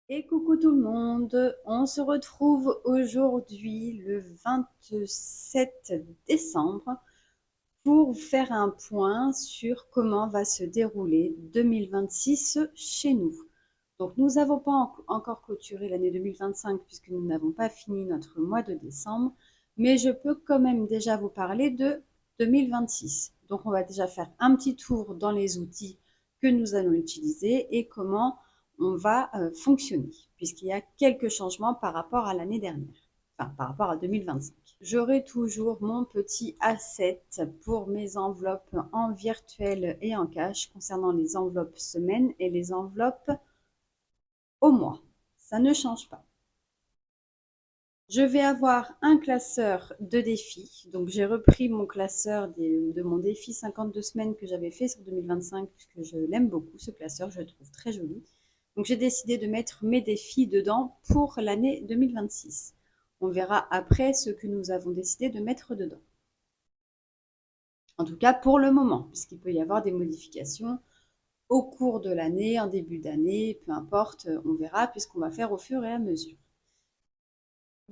Et coucou tout le monde, on se retrouve aujourd'hui le 27 décembre pour faire un point sur comment va se dérouler 2026 chez nous. Donc nous n'avons pas encore clôturé l'année 2025 puisque nous n'avons pas fini notre mois de décembre, mais je peux quand même déjà vous parler de 2026. Donc on va déjà faire un petit tour dans les outils que nous allons utiliser et comment on va fonctionner, puisqu'il y a quelques changements par rapport à l'année dernière, enfin par rapport à 2025. J'aurai toujours mon petit asset pour mes enveloppes en virtuel et en cash concernant les enveloppes semaines et les enveloppes au mois. Ça ne change pas. Je vais avoir un classeur de défis. Donc, j'ai repris mon classeur de mon défi 52 semaines que j'avais fait sur 2025, puisque je l'aime beaucoup, ce classeur. Je le trouve très joli. Donc, j'ai décidé de mettre mes défis dedans pour l'année 2026. On verra après ce que nous avons décidé de mettre dedans. En tout cas, pour le moment, puisqu'il peut y avoir des modifications au cours de l'année, en début d'année, peu importe, on verra, puisqu'on va faire au fur et à mesure.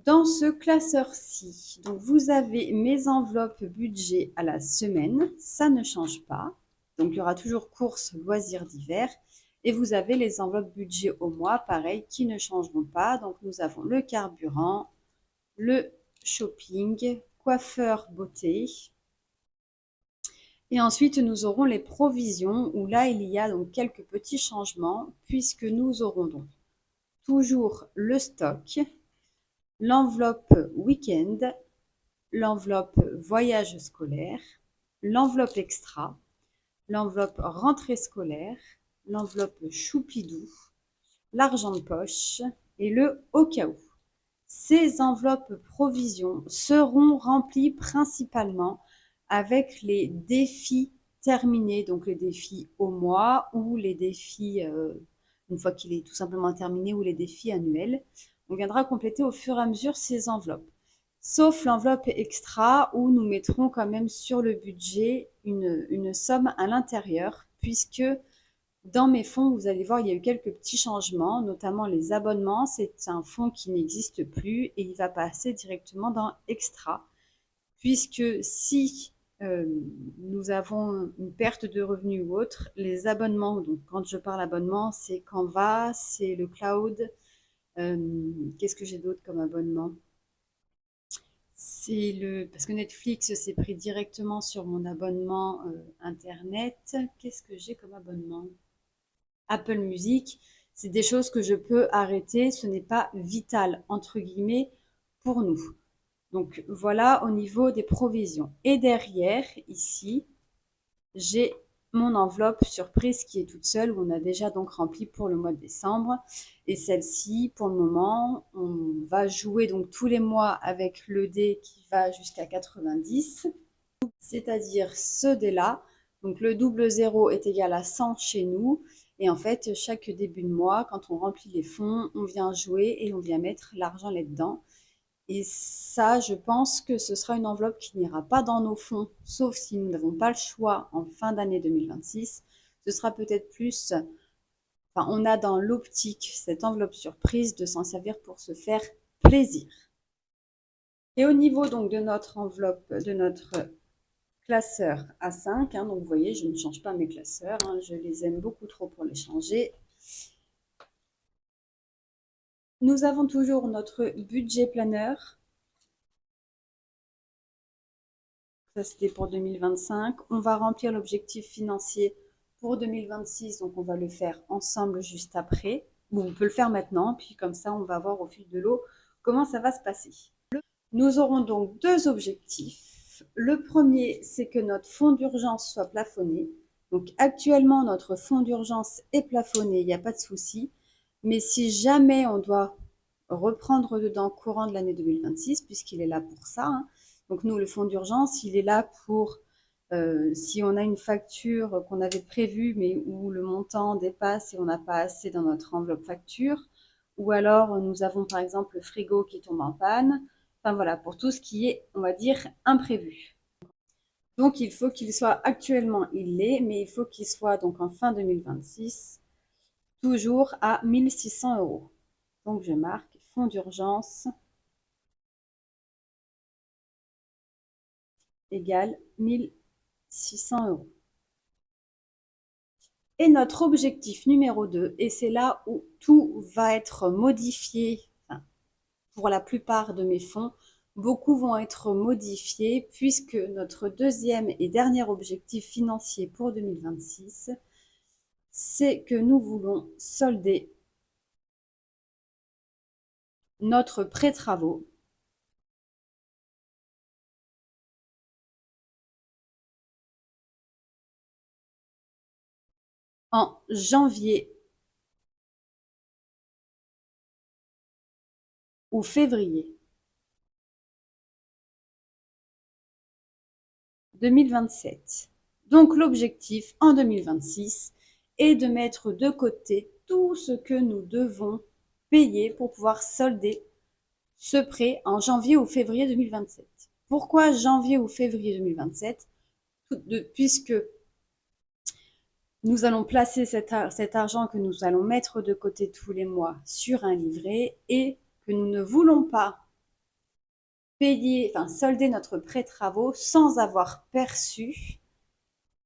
Dans ce classeur-ci, donc vous avez mes enveloppes budget à la semaine, ça ne change pas. Donc il y aura toujours courses, loisirs d'hiver. Et vous avez les enveloppes budget au mois, pareil, qui ne changeront pas. Donc nous avons le carburant, le shopping, coiffeur, beauté. Et ensuite, nous aurons les provisions, où là, il y a donc quelques petits changements, puisque nous aurons donc toujours le stock, l'enveloppe week-end, l'enveloppe voyage scolaire, l'enveloppe extra, l'enveloppe rentrée scolaire, l'enveloppe choupidou, l'argent de poche et le au cas où. Ces enveloppes provisions seront remplies principalement avec les défis terminés, donc les défis au mois ou les défis, une fois qu'il est tout simplement terminé, ou les défis annuels. On viendra compléter au fur et à mesure ces enveloppes. Sauf l'enveloppe extra où nous mettrons quand même sur le budget une somme à l'intérieur, puisque dans mes fonds, vous allez voir, il y a eu quelques petits changements, notamment les abonnements. C'est un fonds qui n'existe plus et il va passer directement dans Extra, puisque si nous avons une perte de revenus ou autre, les abonnements, donc quand je parle abonnement, c'est Canva, c'est le cloud. Qu'est-ce que j'ai d'autre comme abonnement? Parce que Netflix, c'est pris directement sur mon abonnement Internet. Qu'est-ce que j'ai comme abonnement? Apple Music, c'est des choses que je peux arrêter, ce n'est pas vital, entre guillemets, pour nous. Donc voilà au niveau des provisions. Et derrière, ici, j'ai mon enveloppe surprise qui est toute seule, où on a déjà donc rempli pour le mois de décembre. Et celle-ci, pour le moment, on va jouer donc tous les mois avec le dé qui va jusqu'à 90, c'est-à-dire ce dé-là. Donc le double zéro est égal à 100 chez nous. Et en fait, chaque début de mois, quand on remplit les fonds, on vient jouer et on vient mettre l'argent là-dedans. Et ça, je pense que ce sera une enveloppe qui n'ira pas dans nos fonds, sauf si nous n'avons pas le choix en fin d'année 2026. Ce sera peut-être plus, enfin, on a dans l'optique cette enveloppe surprise de s'en servir pour se faire plaisir. Et au niveau donc de notre enveloppe, de notre classeur A5, hein, donc vous voyez, je ne change pas mes classeurs, hein, je les aime beaucoup trop pour les changer. Nous avons toujours notre budget planeur. Ça, c'était pour 2025. On va remplir l'objectif financier pour 2026, donc on va le faire ensemble juste après. Bon, on peut le faire maintenant, puis comme ça, on va voir au fil de l'eau comment ça va se passer. Nous aurons donc deux objectifs. Le premier, c'est que notre fonds d'urgence soit plafonné. Donc actuellement, notre fonds d'urgence est plafonné, il n'y a pas de souci. Mais si jamais on doit reprendre dedans courant de l'année 2026, puisqu'il est là pour ça, hein. Donc nous, le fonds d'urgence, il est là pour si on a une facture qu'on avait prévue, mais où le montant dépasse et on n'a pas assez dans notre enveloppe facture, ou alors nous avons par exemple le frigo qui tombe en panne. Enfin voilà, pour tout ce qui est, on va dire, imprévu. Donc il faut qu'il soit actuellement, il l'est, mais il faut qu'il soit donc en fin 2026, toujours à 1600 euros. Donc, je marque fonds d'urgence égale 1600 euros. Et notre objectif numéro 2, et c'est là où tout va être modifié, enfin, pour la plupart de mes fonds, beaucoup vont être modifiés puisque notre deuxième et dernier objectif financier pour 2026, c'est que nous voulons solder notre prêt-travaux en janvier ou février 2027. Donc l'objectif en 2026 est de mettre de côté tout ce que nous devons payer pour pouvoir solder ce prêt en janvier ou février 2027. Pourquoi janvier ou février 2027? Puisque nous allons placer cet argent que nous allons mettre de côté tous les mois sur un livret et que nous ne voulons pas solder notre prêt travaux sans avoir perçu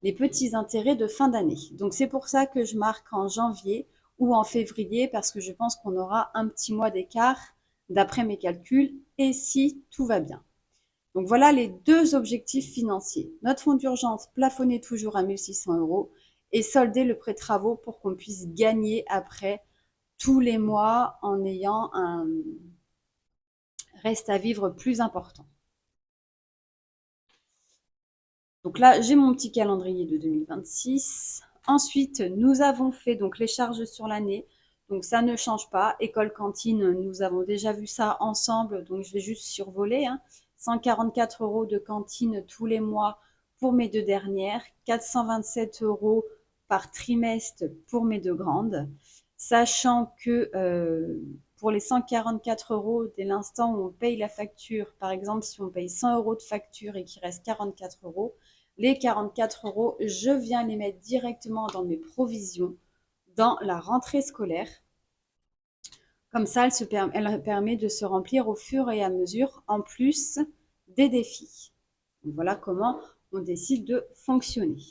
les petits intérêts de fin d'année. Donc c'est pour ça que je marque en janvier ou en février parce que je pense qu'on aura un petit mois d'écart d'après mes calculs et si tout va bien. Donc voilà les deux objectifs financiers. Notre fonds d'urgence plafonné toujours à 1600 euros et solder le prêt travaux pour qu'on puisse gagner après tous les mois en ayant un reste à vivre plus important. Donc là, j'ai mon petit calendrier de 2026. Ensuite, nous avons fait donc les charges sur l'année. Donc ça ne change pas. École cantine, nous avons déjà vu ça ensemble. Donc je vais juste survoler. 144 euros de cantine tous les mois pour mes deux dernières. 427 euros par trimestre pour mes deux grandes. Sachant que pour les 144 euros, dès l'instant où on paye la facture, par exemple, si on paye 100 euros de facture et qu'il reste 44 euros, les 44 euros, je viens les mettre directement dans mes provisions dans la rentrée scolaire. Comme ça, elle permet de se remplir au fur et à mesure, en plus des défis. Donc voilà comment on décide de fonctionner.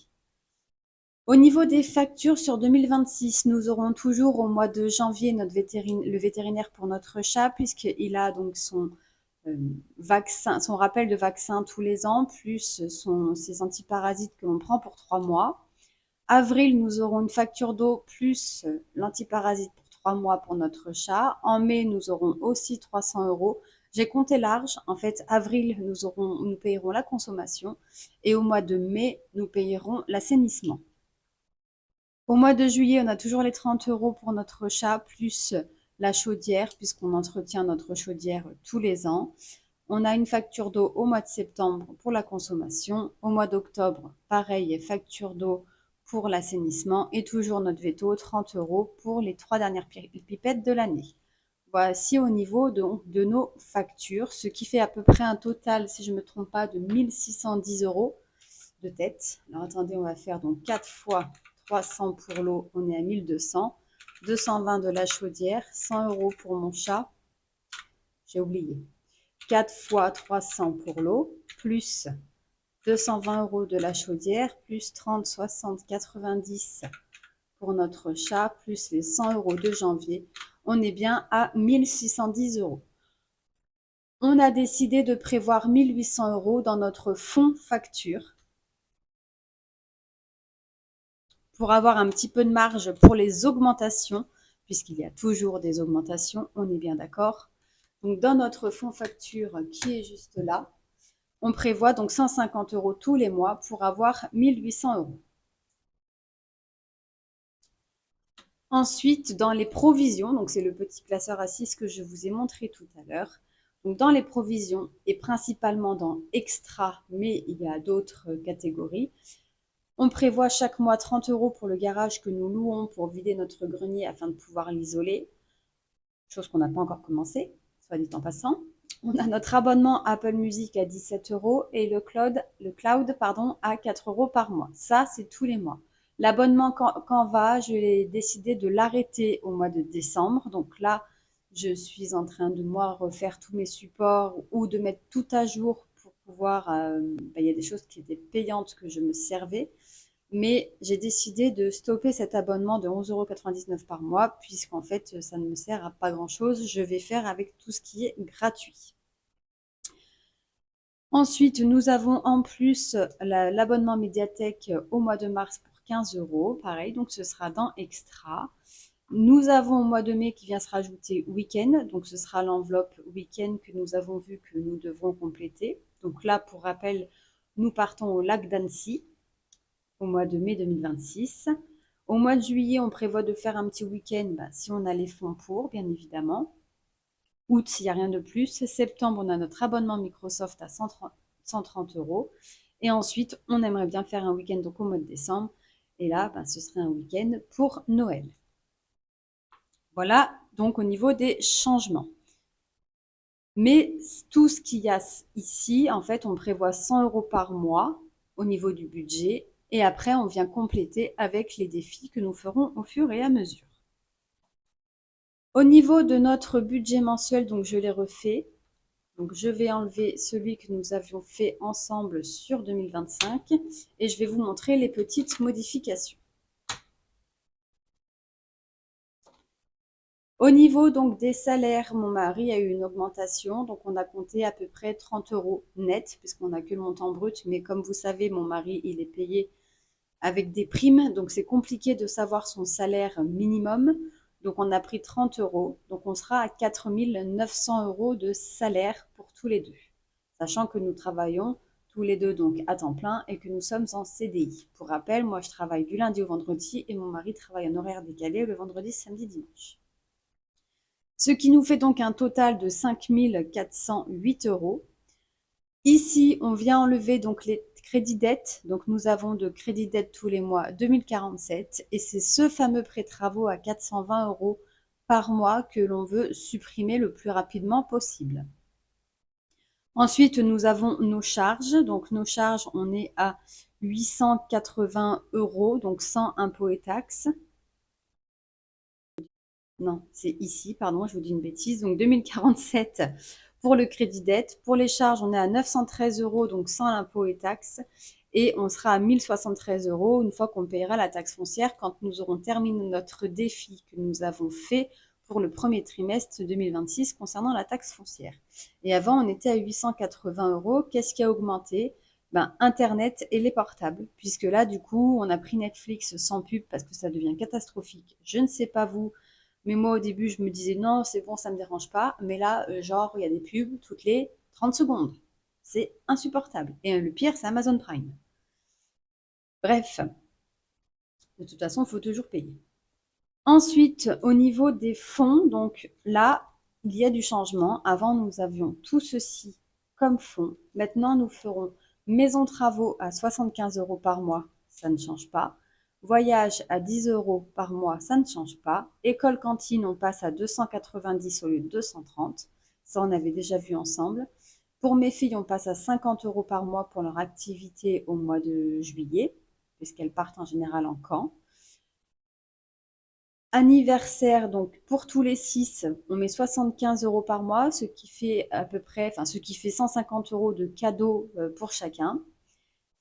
Au niveau des factures sur 2026, nous aurons toujours au mois de janvier le vétérinaire pour notre chat, puisqu'il a donc son rappel de vaccin tous les ans, plus ses antiparasites que l'on prend pour 3 mois. Avril, nous aurons une facture d'eau plus l'antiparasite pour 3 mois pour notre chat. En mai, nous aurons aussi 300 euros. J'ai compté large. En fait, avril, nous payerons la consommation et au mois de mai, nous payerons l'assainissement. Au mois de juillet, on a toujours les 30 euros pour notre chat, plus la chaudière, puisqu'on entretient notre chaudière tous les ans. On a une facture d'eau au mois de septembre pour la consommation. Au mois d'octobre, pareil, facture d'eau pour l'assainissement. Et toujours notre veto, 30 euros pour les 3 dernières pipettes de l'année. Voici au niveau de nos factures, ce qui fait à peu près un total, si je ne me trompe pas, de 1610 euros de tête. Alors attendez, on va faire donc 4 fois 300 pour l'eau, on est à 1200. 220 de la chaudière, 100 euros pour mon chat. J'ai oublié. 4 fois 300 pour l'eau, plus 220 euros de la chaudière, plus 30, 60, 90 pour notre chat, plus les 100 euros de janvier. On est bien à 1610 euros. On a décidé de prévoir 1800 euros dans notre fonds facture pour avoir un petit peu de marge pour les augmentations, puisqu'il y a toujours des augmentations, on est bien d'accord. Donc dans notre fonds facture qui est juste là, on prévoit donc 150 euros tous les mois pour avoir 1800 euros. Ensuite, dans les provisions, donc c'est le petit classeur à 6 que je vous ai montré tout à l'heure. Donc dans les provisions et principalement dans extra, mais il y a d'autres catégories, on prévoit chaque mois 30 euros pour le garage que nous louons pour vider notre grenier afin de pouvoir l'isoler, chose qu'on n'a pas encore commencé, soit dit en passant. On a notre abonnement Apple Music à 17 euros et le cloud à 4 euros par mois. Ça, c'est tous les mois. L'abonnement Canva, je l'ai décidé de l'arrêter au mois de décembre. Donc là, je suis en train de moi refaire tous mes supports ou de mettre tout à jour pour pouvoir, il y a des choses qui étaient payantes que je me servais. Mais j'ai décidé de stopper cet abonnement de 11,99 € par mois, puisqu'en fait, ça ne me sert à pas grand-chose. Je vais faire avec tout ce qui est gratuit. Ensuite, nous avons en plus l'abonnement médiathèque au mois de mars pour 15 €. Pareil, donc ce sera dans Extra. Nous avons au mois de mai qui vient se rajouter week-end. Donc ce sera l'enveloppe week-end que nous avons vu que nous devrons compléter. Donc là, pour rappel, nous partons au lac d'Annecy au mois de mai 2026. Au mois de juillet, on prévoit de faire un petit week-end si on a les fonds pour, bien évidemment. Août, s'il n'y a rien de plus. Septembre, on a notre abonnement Microsoft à 130 €. Et ensuite, on aimerait bien faire un week-end donc au mois de décembre. Et là, ce serait un week-end pour Noël. Voilà donc au niveau des changements. Mais tout ce qu'il y a ici, en fait, on prévoit 100 € par mois au niveau du budget. Et après, on vient compléter avec les défis que nous ferons au fur et à mesure. Au niveau de notre budget mensuel, donc je l'ai refait. Donc je vais enlever celui que nous avions fait ensemble sur 2025 et je vais vous montrer les petites modifications. Au niveau donc des salaires, mon mari a eu une augmentation, donc on a compté à peu près 30 € net, puisqu'on n'a que le montant brut, mais comme vous savez, mon mari, il est payé avec des primes, donc c'est compliqué de savoir son salaire minimum. Donc on a pris 30 €, donc on sera à 4 900 € de salaire pour tous les deux, sachant que nous travaillons tous les deux donc à temps plein et que nous sommes en CDI. Pour rappel, moi je travaille du lundi au vendredi et mon mari travaille en horaire décalé le vendredi, samedi, dimanche. Ce qui nous fait donc un total de 5 408 €. Ici, on vient enlever donc les crédits dettes. Donc nous avons de crédits dettes tous les mois 2047 et c'est ce fameux prêt travaux à 420 € par mois que l'on veut supprimer le plus rapidement possible. Ensuite, nous avons nos charges. Donc nos charges, on est à 880 €, donc sans impôts et taxes. Non, c'est ici, pardon, je vous dis une bêtise. Donc 2047 pour le crédit dette. Pour les charges, on est à 913 €, donc sans l'impôt et taxes. Et on sera à 1073 € une fois qu'on payera la taxe foncière quand nous aurons terminé notre défi que nous avons fait pour le premier trimestre 2026 concernant la taxe foncière. Et avant, on était à 880 €. Qu'est-ce qui a augmenté? Internet et les portables, puisque là, du coup, on a pris Netflix sans pub parce que ça devient catastrophique. Je ne sais pas vous, mais moi, au début, je me disais non, c'est bon, ça ne me dérange pas. Mais là, genre, il y a des pubs toutes les 30 secondes. C'est insupportable. Et le pire, c'est Amazon Prime. Bref, de toute façon, il faut toujours payer. Ensuite, au niveau des fonds, donc là, il y a du changement. Avant, nous avions tout ceci comme fonds. Maintenant, nous ferons maison travaux à 75 € par mois. Ça ne change pas. Voyage à 10 € par mois, ça ne change pas. École cantine, on passe à 290 au lieu de 230. Ça, on avait déjà vu ensemble. Pour mes filles, on passe à 50 € par mois pour leur activité au mois de juillet, puisqu'elles partent en général en camp. Anniversaire, donc pour tous les 6, on met 75 € par mois, ce qui fait à peu près, ce qui fait 150 € de cadeaux pour chacun.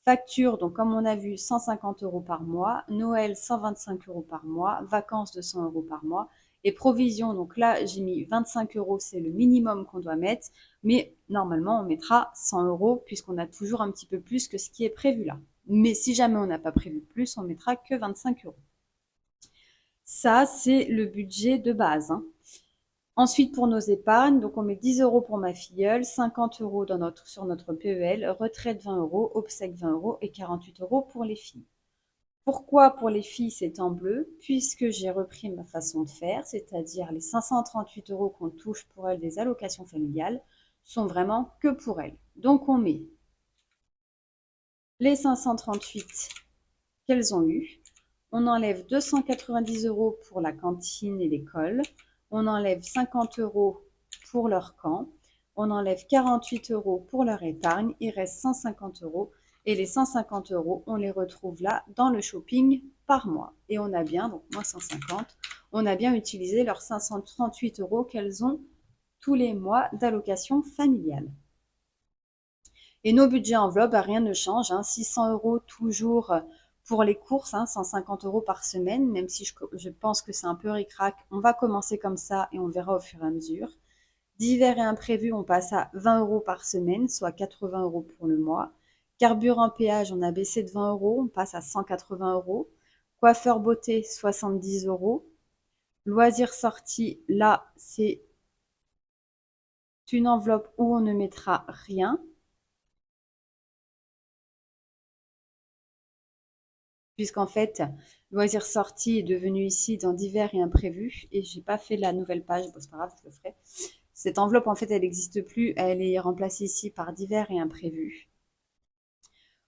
Facture, donc comme on a vu, 150 € par mois. Noël, 125 € par mois. Vacances, 200 € par mois. Et provision, donc là, j'ai mis 25 €, c'est le minimum qu'on doit mettre. Mais normalement, on mettra 100 € puisqu'on a toujours un petit peu plus que ce qui est prévu là. Mais si jamais on n'a pas prévu plus, on mettra que 25 €. Ça, c'est le budget de base. Ensuite, pour nos épargnes, donc on met 10 € pour ma filleule, 50 € sur notre PEL, retraite 20 €, obsèques 20 € et 48 € pour les filles. Pourquoi pour les filles c'est en bleu? Puisque j'ai repris ma façon de faire, c'est-à-dire les 538 € qu'on touche pour elles des allocations familiales sont vraiment que pour elles. Donc on met les 538 qu'elles ont eues, on enlève 290 € pour la cantine et l'école, on enlève 50 € pour leur camp, on enlève 48 € pour leur épargne, il reste 150 € et les 150 €, on les retrouve là dans le shopping par mois. Et on a bien, donc moins 150, on a bien utilisé leurs 538 € qu'elles ont tous les mois d'allocation familiale. Et nos budgets enveloppes, rien ne change, 600 € toujours pour les courses, 150 € par semaine, même si je pense que c'est un peu ric-rac. On va commencer comme ça et on verra au fur et à mesure. Divers et imprévus, on passe à 20 € par semaine, soit 80 € pour le mois. Carburant péage, on a baissé de 20 €, on passe à 180 €. Coiffeur beauté, 70 €. Loisirs sorties, là, c'est une enveloppe où on ne mettra rien. Puisqu'en fait, loisirs sorties est devenu ici dans divers et imprévus. Et j'ai pas fait la nouvelle page, bon, c'est pas grave, je le ferai. Cette enveloppe, en fait, elle n'existe plus. Elle est remplacée ici par divers et imprévus.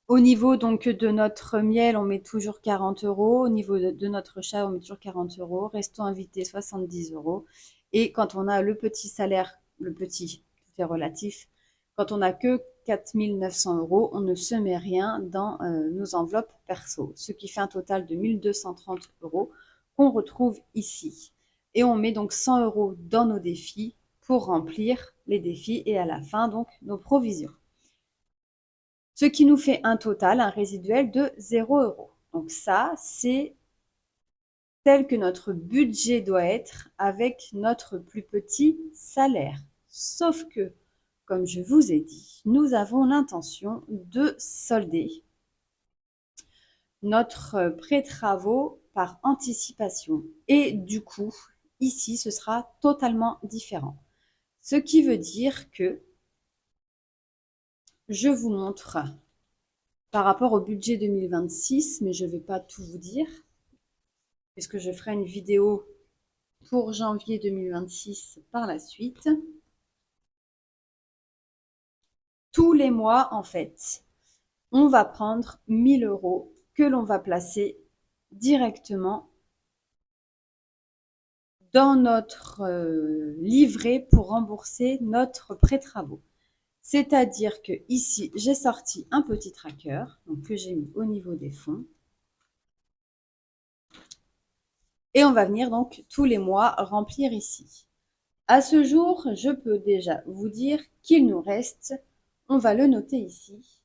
Au niveau donc de notre miel, on met toujours 40 €. Au niveau de notre chat, on met toujours 40 €. Resto invité, 70 €. Et quand on a le petit salaire, le petit, tout est relatif, quand on n'a que 4 900 €, on ne se met rien dans nos enveloppes perso, ce qui fait un total de 1 230 € qu'on retrouve ici. Et on met donc 100 € dans nos défis pour remplir les défis et à la fin donc nos provisions. Ce qui nous fait un total, un résiduel de 0 €. Donc ça, c'est tel que notre budget doit être avec notre plus petit salaire. Sauf que, comme je vous ai dit, nous avons l'intention de solder notre pré-travaux par anticipation. Et du coup, ici, ce sera totalement différent. Ce qui veut dire que je vous montre par rapport au budget 2026, mais je ne vais pas tout vous dire, puisque je ferai une vidéo pour janvier 2026 par la suite. Tous les mois, en fait, on va prendre 1 000 € que l'on va placer directement dans notre livret pour rembourser notre pré-travaux. C'est-à-dire que ici, j'ai sorti un petit tracker donc que j'ai mis au niveau des fonds. Et on va venir donc tous les mois remplir ici. À ce jour, je peux déjà vous dire qu'il nous reste, on va le noter ici,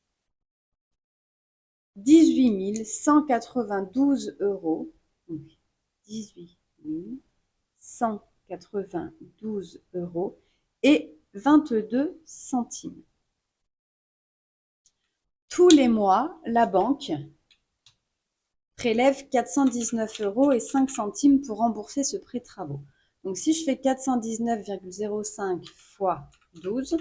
18 192 €. Donc 18 192 € et 22 centimes. Tous les mois, la banque prélève 419 € et 5 centimes pour rembourser ce pré-travaux. Donc si je fais 419,05 fois 12,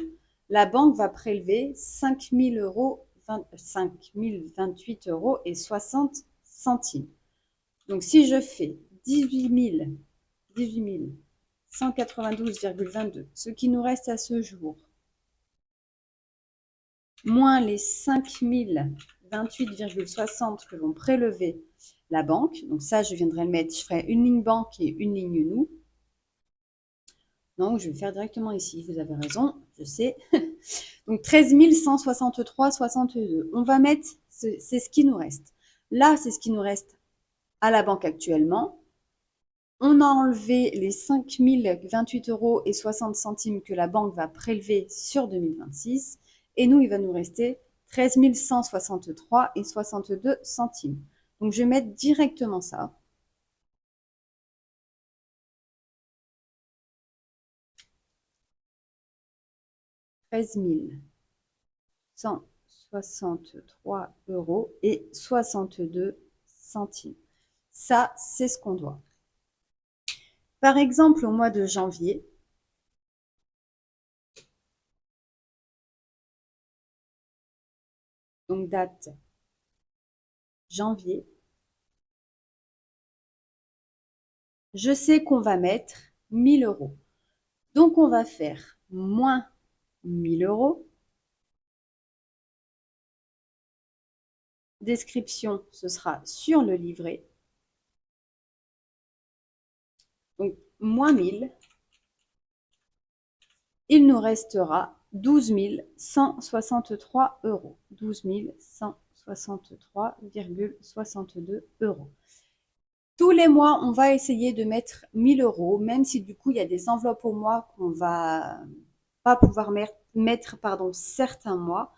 la banque va prélever 5 028 € et 60 centimes. Donc si je fais 18 192,22, ce qui nous reste à ce jour, moins les 5 028,60 que vont prélever la banque. Donc ça, je viendrai le mettre, je ferai une ligne banque et une ligne nous. Non, je vais le faire directement ici, vous avez raison, je sais. Donc 13 163,62. On va mettre, c'est ce qui nous reste. Là, c'est ce qui nous reste à la banque actuellement. On a enlevé les 5 028 € et 60 centimes que la banque va prélever sur 2026. Et nous, il va nous rester 13 163 et 62 centimes. Donc, je vais mettre directement ça. « 13 163 € et 62 centimes. Ça, c'est ce qu'on doit. Par exemple, au mois de janvier, donc date janvier, je sais qu'on va mettre 1 000 €. Donc, on va faire moins 1 000 €. Description, ce sera sur le livret. Donc, moins 1 000. Il nous restera 12 163 €. 12 163,62 €. Tous les mois, on va essayer de mettre 1000 euros, même si du coup, il y a des enveloppes au mois qu'on va pas pouvoir mettre certains mois.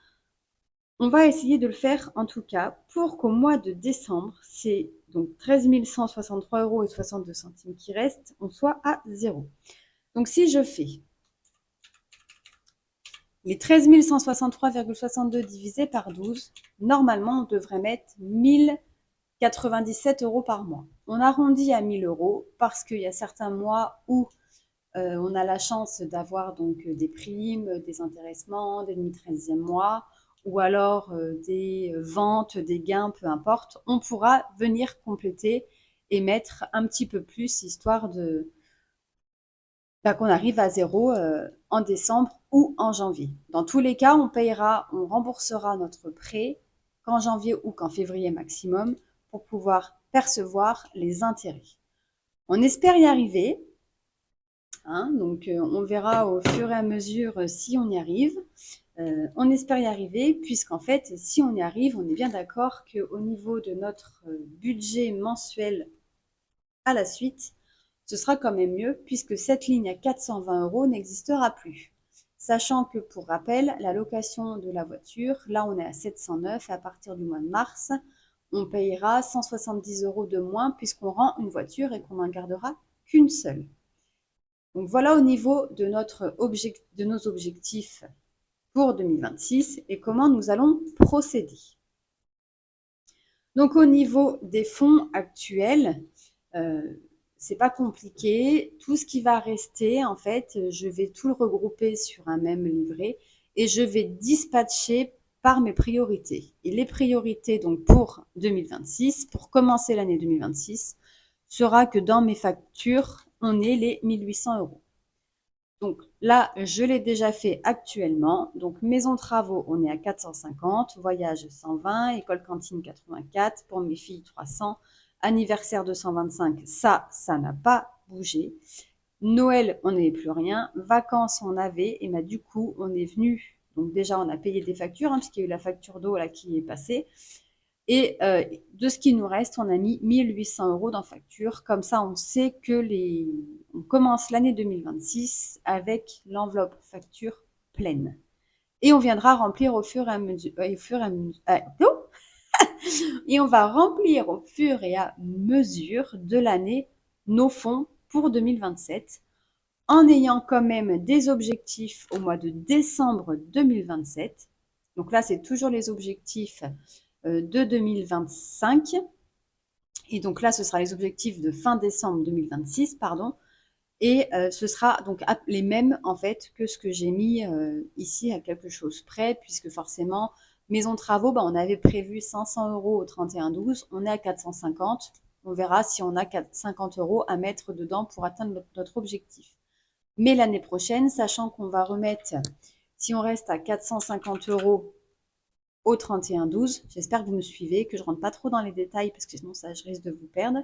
On va essayer de le faire en tout cas pour qu'au mois de décembre, c'est donc 13 163,62 euros qui restent, on soit à zéro. Donc si je fais les 13 163,62 divisé par 12, normalement on devrait mettre 1097 euros par mois. On arrondit à 1000 euros parce qu'il y a certains mois où on a la chance d'avoir donc des primes, des intéressements, des demi-13e mois, ou alors des ventes, des gains, peu importe. On pourra venir compléter et mettre un petit peu plus, histoire de qu'on arrive à zéro en décembre ou en janvier. Dans tous les cas, on remboursera notre prêt qu'en janvier ou qu'en février maximum pour pouvoir percevoir les intérêts. On espère y arriver. Donc, on verra au fur et à mesure si on y arrive. On espère y arriver, puisqu'en fait, si on y arrive, on est bien d'accord qu'au niveau de notre budget mensuel à la suite, ce sera quand même mieux, puisque cette ligne à 420 euros n'existera plus. Sachant que, pour rappel, la location de la voiture, là on est à 709, et à partir du mois de mars, on payera 170 euros de moins, puisqu'on rend une voiture et qu'on n'en gardera qu'une seule. Donc voilà au niveau de nos objectifs pour 2026 et comment nous allons procéder. Donc au niveau des fonds actuels, c'est pas compliqué. Tout ce qui va rester, en fait, je vais tout le regrouper sur un même livret et je vais dispatcher par mes priorités. Et les priorités, donc pour 2026, pour commencer l'année 2026, sera que dans mes factures, on ait les 1800 euros. Donc là, je l'ai déjà fait actuellement. Donc maison travaux, on est à 450, voyage 120, école cantine 84, pour mes filles 300, anniversaire 225, ça n'a pas bougé. Noël, on n'avait plus rien. Vacances, on avait. Et du coup, on est venu. Donc déjà, on a payé des factures, puisqu'il y a eu la facture d'eau là qui est passée. Et de ce qui nous reste, on a mis 1800 euros dans facture. Comme ça, on sait que on commence l'année 2026 avec l'enveloppe facture pleine. Et on viendra remplir au fur et à mesure. Et on va remplir au fur et à mesure de l'année nos fonds pour 2027 en ayant quand même des objectifs au mois de décembre 2027. Donc là, c'est toujours les objectifs de 2025. Et donc là, ce sera les objectifs de fin décembre 2026, pardon. Et ce sera donc les mêmes en fait que ce que j'ai mis ici à quelque chose près, puisque forcément, maison travaux, on avait prévu 500 euros au 31/12, on est à 450. On verra si on a 50 euros à mettre dedans pour atteindre notre objectif. Mais l'année prochaine, sachant qu'on va remettre, si on reste à 450 euros au 31/12. J'espère que vous me suivez, que je ne rentre pas trop dans les détails parce que sinon ça, je risque de vous perdre.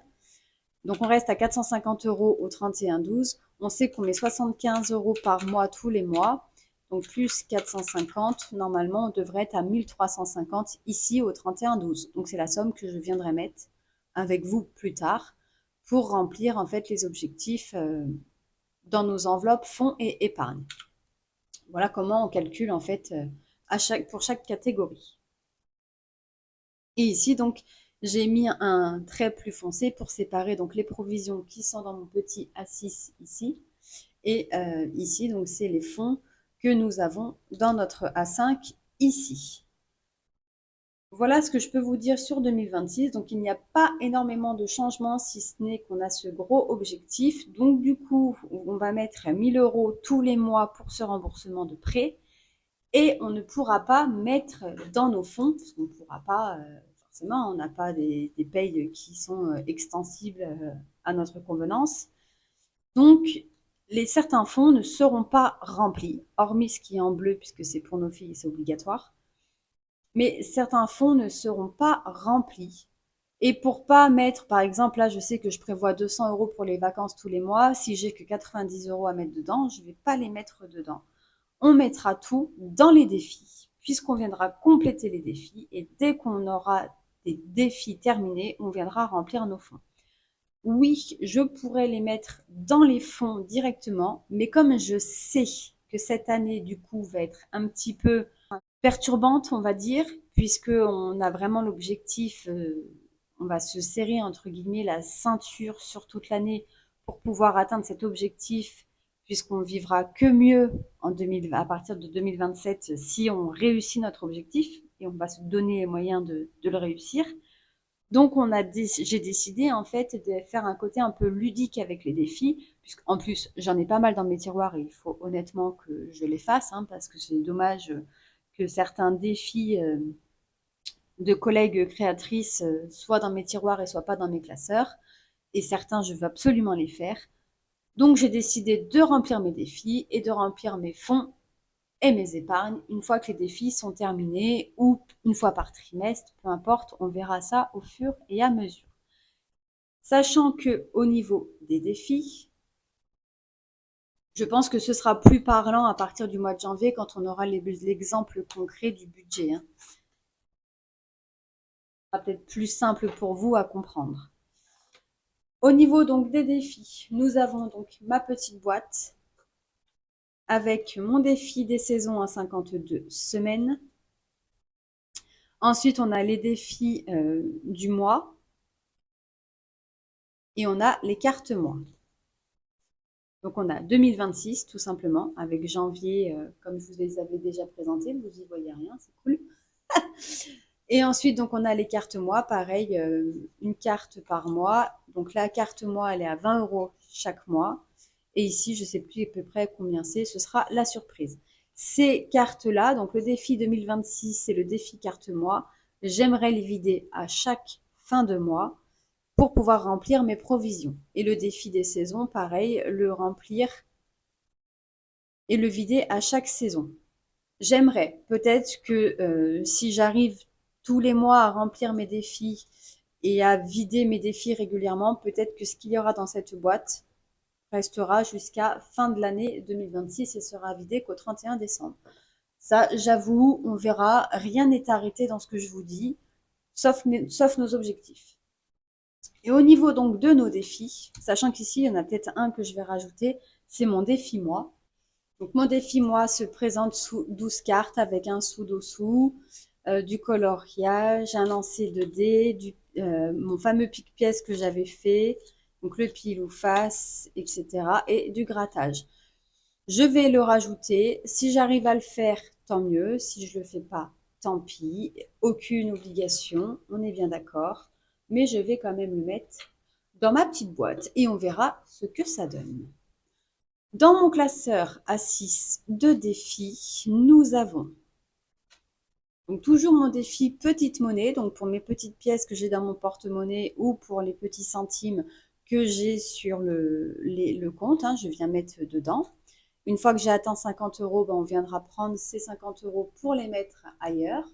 Donc on reste à 450 euros au 31/12. On sait qu'on met 75 euros par mois tous les mois. Donc plus 450, normalement on devrait être à 1350 ici au 31/12. Donc c'est la somme que je viendrai mettre avec vous plus tard pour remplir en fait les objectifs dans nos enveloppes fonds et épargne. Voilà comment on calcule en fait pour chaque catégorie. Et ici, donc, j'ai mis un trait plus foncé pour séparer donc les provisions qui sont dans mon petit A6 ici. Et ici, donc, c'est les fonds que nous avons dans notre A5 ici. Voilà ce que je peux vous dire sur 2026. Donc, il n'y a pas énormément de changements, si ce n'est qu'on a ce gros objectif. Donc, du coup, on va mettre 1000 euros tous les mois pour ce remboursement de prêt. Et on ne pourra pas mettre dans nos fonds, parce qu'on ne pourra pas, forcément, on n'a pas des payes qui sont extensibles à notre convenance. Donc, certains fonds ne seront pas remplis, hormis ce qui est en bleu, puisque c'est pour nos filles, c'est obligatoire. Mais certains fonds ne seront pas remplis. Et pour pas mettre, par exemple, là, je sais que je prévois 200 euros pour les vacances tous les mois. Si j'ai que 90 euros à mettre dedans, je ne vais pas les mettre dedans. On mettra tout dans les défis, puisqu'on viendra compléter les défis. Et dès qu'on aura des défis terminés, on viendra remplir nos fonds. Oui, je pourrais les mettre dans les fonds directement, mais comme je sais que cette année, du coup, va être un petit peu perturbante, on va dire, puisqu'on a vraiment l'objectif, on va se serrer, entre guillemets, la ceinture sur toute l'année pour pouvoir atteindre cet objectif, puisqu'on vivra que mieux à partir de 2027 si on réussit notre objectif, et on va se donner les moyens de le réussir. Donc, j'ai décidé en fait de faire un côté un peu ludique avec les défis, puisqu'en plus j'en ai pas mal dans mes tiroirs et il faut honnêtement que je les fasse, hein, parce que c'est dommage que certains défis de collègues créatrices soient dans mes tiroirs et soient pas dans mes classeurs. Et certains, je veux absolument les faire. Donc, j'ai décidé de remplir mes défis et de remplir mes fonds et mes épargnes une fois que les défis sont terminés ou une fois par trimestre, peu importe, on verra ça au fur et à mesure. Sachant que au niveau des défis, je pense que ce sera plus parlant à partir du mois de janvier quand on aura l'exemple concret du budget, hein. Ça sera peut-être plus simple pour vous à comprendre. Au niveau donc des défis, nous avons donc ma petite boîte avec mon défi des saisons à 52 semaines. Ensuite, on a les défis du mois et on a les cartes mois. Donc, on a 2026 tout simplement avec janvier, comme je vous les avais déjà présentés, vous y voyez rien, c'est cool. Et ensuite, donc, on a les cartes mois, pareil, une carte par mois. Donc, la carte mois, elle est à 20 € chaque mois. Et ici, je ne sais plus à peu près combien c'est, ce sera la surprise. Ces cartes-là, donc le défi 2026 et le défi carte mois, j'aimerais les vider à chaque fin de mois pour pouvoir remplir mes provisions. Et le défi des saisons, pareil, le remplir et le vider à chaque saison. J'aimerais peut-être que si j'arrive tous les mois à remplir mes défis et à vider mes défis régulièrement, peut-être que ce qu'il y aura dans cette boîte restera jusqu'à fin de l'année 2026 et sera vidé qu'au 31 décembre. Ça, j'avoue, on verra. Rien n'est arrêté dans ce que je vous dis, sauf nos objectifs. Et au niveau donc de nos défis, sachant qu'ici, il y en a peut-être un que je vais rajouter, c'est mon défi moi. Donc mon défi moi se présente sous 12 cartes avec un sous-dessous, du coloriage, un lancer de dés, mon fameux pique-pièce que j'avais fait, donc le pile ou face, etc. et du grattage. Je vais le rajouter. Si j'arrive à le faire, tant mieux. Si je ne le fais pas, tant pis. Aucune obligation, on est bien d'accord. Mais je vais quand même le mettre dans ma petite boîte et on verra ce que ça donne. Dans mon classeur A6 de défis, nous avons donc toujours mon défi petite monnaie, donc pour mes petites pièces que j'ai dans mon porte-monnaie ou pour les petits centimes que j'ai sur le compte, hein, je viens mettre dedans. Une fois que j'ai atteint 50 €, ben on viendra prendre ces 50 € pour les mettre ailleurs.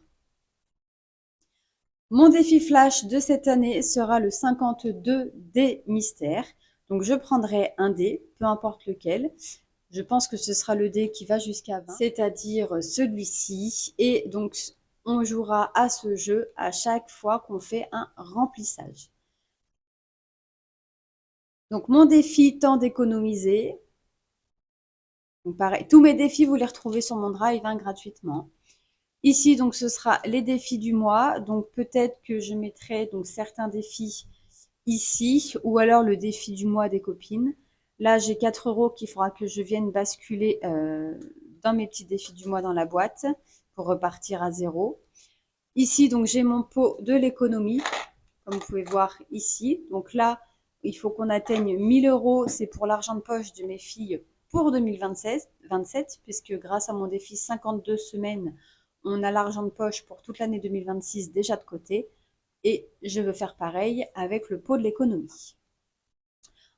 Mon défi flash de cette année sera le 52 dés mystères. Donc je prendrai un dé, peu importe lequel. Je pense que ce sera le dé qui va jusqu'à 20, c'est-à-dire celui-ci. Et donc on jouera à ce jeu à chaque fois qu'on fait un remplissage. Donc mon défi, temps d'économiser. Donc pareil, tous mes défis, vous les retrouvez sur mon drive, hein, gratuitement. Ici, donc, ce sera les défis du mois. Donc, peut-être que je mettrai donc certains défis ici, ou alors le défi du mois des copines. Là, j'ai 4 € qu'il faudra que je vienne basculer dans mes petits défis du mois dans la boîte pour repartir à zéro. Ici, donc, j'ai mon pot de l'économie, comme vous pouvez voir ici. Donc là, il faut qu'on atteigne 1000 €. C'est pour l'argent de poche de mes filles pour 2027, puisque grâce à mon défi 52 semaines, on a l'argent de poche pour toute l'année 2026 déjà de côté. Et je veux faire pareil avec le pot de l'économie.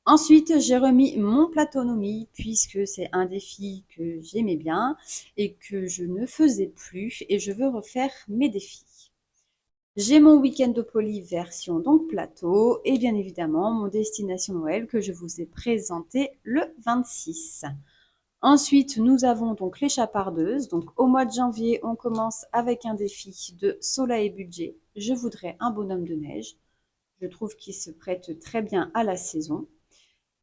Ensuite, j'ai remis mon platonomie puisque c'est un défi que j'aimais bien et que je ne faisais plus et je veux refaire mes défis. J'ai mon week-end de poly version donc plateau et bien évidemment mon destination Noël que je vous ai présenté le 26. Ensuite, nous avons donc les chapardeuses. Donc au mois de janvier, on commence avec un défi de soleil et budget. Je voudrais un bonhomme de neige. Je trouve qu'il se prête très bien à la saison.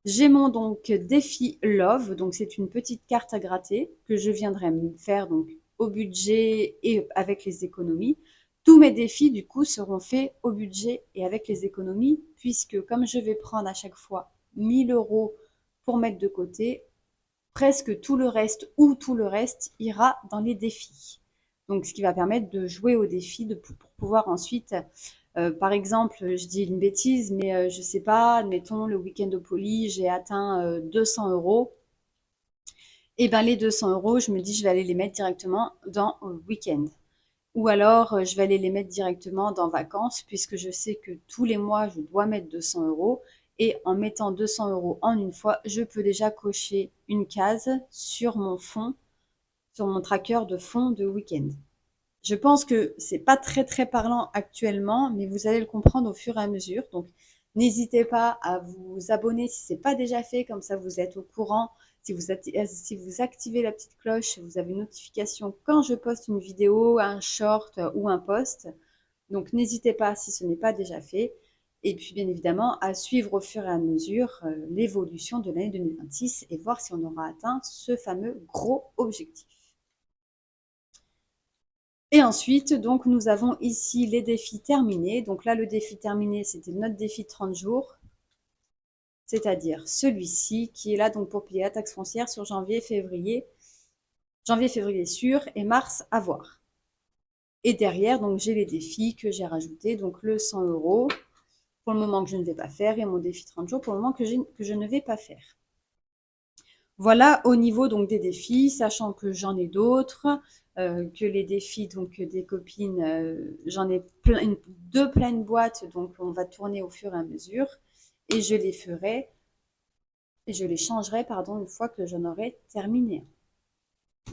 J'ai mon donc défi Love, donc c'est une petite carte à gratter que je viendrai me faire donc au budget et avec les économies. Tous mes défis du coup seront faits au budget et avec les économies puisque comme je vais prendre à chaque fois 1000 euros pour mettre de côté, presque tout le reste ou tout le reste ira dans les défis. Donc ce qui va permettre de jouer aux défis pour pouvoir ensuite par exemple, je dis une bêtise, mais je sais pas, admettons, le week-end au Poly, j'ai atteint 200 euros. Et bien, les 200 euros, je me dis, je vais aller les mettre directement dans le week-end. Ou alors, je vais aller les mettre directement dans vacances, puisque je sais que tous les mois, je dois mettre 200 euros. Et en mettant 200 euros en une fois, je peux déjà cocher une case sur mon fond, sur mon tracker de fond de week-end. Je pense que c'est pas très très parlant actuellement, mais vous allez le comprendre au fur et à mesure. Donc, n'hésitez pas à vous abonner si ce n'est pas déjà fait, comme ça vous êtes au courant. Si vous activez la petite cloche, vous avez une notification quand je poste une vidéo, un short ou un post. Donc, n'hésitez pas si ce n'est pas déjà fait. Et puis, bien évidemment, à suivre au fur et à mesure l'évolution de l'année 2026 et voir si on aura atteint ce fameux gros objectif. Et ensuite, donc, nous avons ici les défis terminés. Donc là, le défi terminé, c'était notre défi de 30 jours, c'est-à-dire celui-ci qui est là donc pour payer la taxe foncière sur janvier, février sûr et mars à voir. Et derrière, donc j'ai les défis que j'ai rajoutés, donc le 100 euros pour le moment que je ne vais pas faire et mon défi 30 jours pour le moment que je ne vais pas faire. Voilà au niveau donc des défis, sachant que j'en ai d'autres, que les défis donc des copines, j'en ai deux pleines boîtes, donc on va tourner au fur et à mesure et je les changerai pardon une fois que j'en aurai terminé.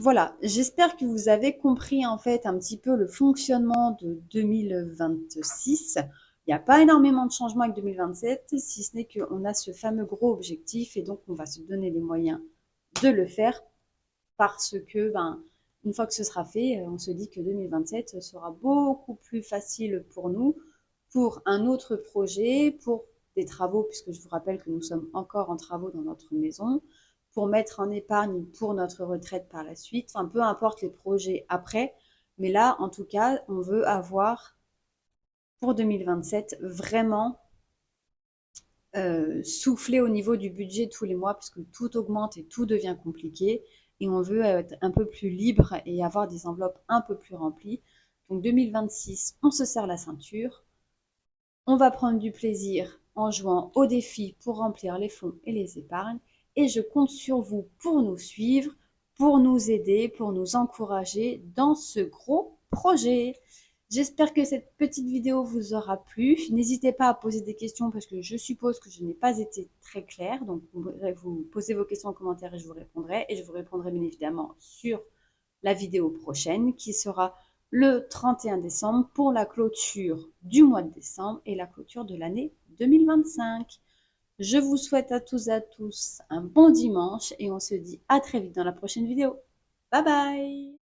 Voilà, j'espère que vous avez compris en fait un petit peu le fonctionnement de 2026. Il n'y a pas énormément de changements avec 2027, si ce n'est qu'on a ce fameux gros objectif et donc on va se donner les moyens de le faire parce que une fois que ce sera fait, on se dit que 2027 sera beaucoup plus facile pour nous, pour un autre projet, pour des travaux, puisque je vous rappelle que nous sommes encore en travaux dans notre maison, pour mettre en épargne pour notre retraite par la suite, enfin peu importe les projets après, mais là en tout cas on veut avoir pour 2027 vraiment souffler au niveau du budget tous les mois parce que tout augmente et tout devient compliqué et on veut être un peu plus libre et avoir des enveloppes un peu plus remplies. Donc 2026, on se serre la ceinture, on va prendre du plaisir en jouant aux défis pour remplir les fonds et les épargnes et je compte sur vous pour nous suivre, pour nous aider, pour nous encourager dans ce gros projet. J'espère que cette petite vidéo vous aura plu. N'hésitez pas à poser des questions parce que je suppose que je n'ai pas été très claire. Donc, vous posez vos questions en commentaire et je vous répondrai. Et je vous répondrai bien évidemment sur la vidéo prochaine qui sera le 31 décembre pour la clôture du mois de décembre et la clôture de l'année 2025. Je vous souhaite à tous un bon dimanche et on se dit à très vite dans la prochaine vidéo. Bye bye!